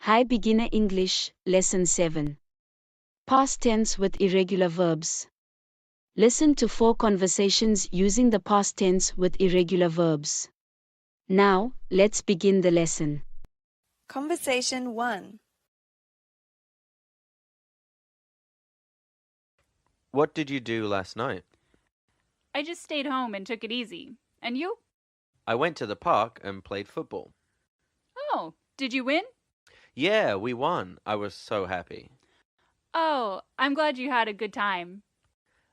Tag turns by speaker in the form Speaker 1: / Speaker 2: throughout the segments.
Speaker 1: Hi Beginner English, Lesson 7. Past tense with irregular verbs. Listen to 4 conversations using the past tense with irregular verbs. Now, let's begin the lesson.
Speaker 2: Conversation 1.
Speaker 3: What did you do last night?
Speaker 4: I just stayed home and took it easy. And you?
Speaker 3: I went to the park and played football.
Speaker 4: Oh, did you win?
Speaker 3: Yeah, we won. I was so happy.
Speaker 4: Oh, I'm glad you had a good time.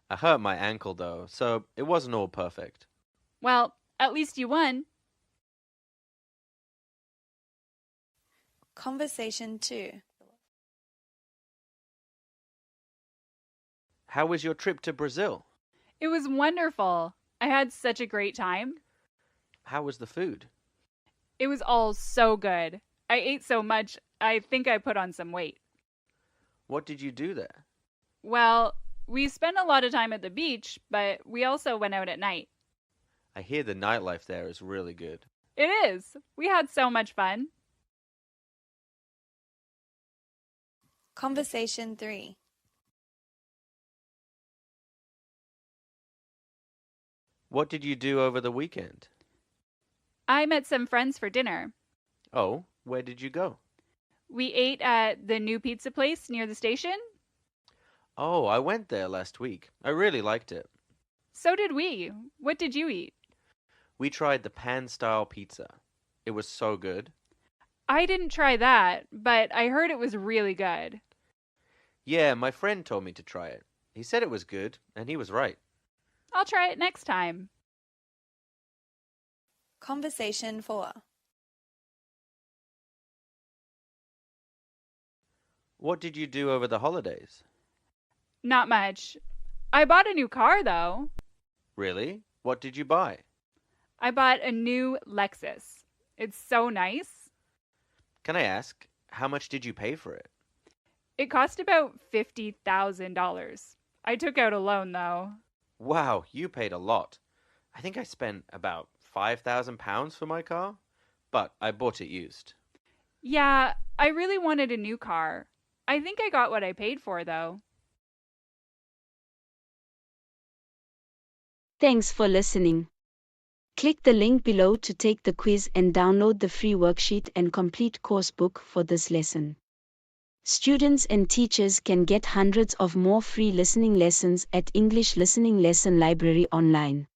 Speaker 3: I hurt my ankle though, so it wasn't all perfect.
Speaker 4: Well, at least you won.
Speaker 2: Conversation 2.
Speaker 3: How was your trip to Brazil?
Speaker 4: It was wonderful. I had such a great time.
Speaker 3: How was the food?
Speaker 4: It was all so good. I ate so much, I think I put on some weight.
Speaker 3: What did you do there?
Speaker 4: Well, we spent a lot of time at the beach, but we also went out at night.
Speaker 3: I hear the nightlife there is really good.
Speaker 4: It is. We had so much fun.
Speaker 2: Conversation 3.
Speaker 3: What did you do over the weekend?
Speaker 4: I met some friends for dinner.
Speaker 3: Oh, where did you go?
Speaker 4: We ate at the new pizza place near the station.
Speaker 3: Oh, I went there last week. I really liked it.
Speaker 4: So did we. What did you eat?
Speaker 3: We tried the pan-style pizza. It was so good.
Speaker 4: I didn't try that, but I heard it was really good.
Speaker 3: Yeah, my friend told me to try it. He said it was good, and he was right.
Speaker 4: I'll try it next time.
Speaker 2: Conversation 4.
Speaker 3: What did you do over the holidays?
Speaker 4: Not much. I bought a new car, though.
Speaker 3: Really? What did you buy?
Speaker 4: I bought a new Lexus. It's so nice.
Speaker 3: Can I ask, how much did you pay for it?
Speaker 4: It cost about $50,000. I took out a loan, though.
Speaker 3: Wow, you paid a lot. I think I spent about £5,000 for my car, but I bought it used.
Speaker 4: Yeah, I really wanted a new car. I think I got what I paid for, though.
Speaker 1: Thanks for listening. Click the link below to take the quiz and download the free worksheet and complete course book for this lesson. Students and teachers can get hundreds of more free listening lessons at English Listening Lesson Library online.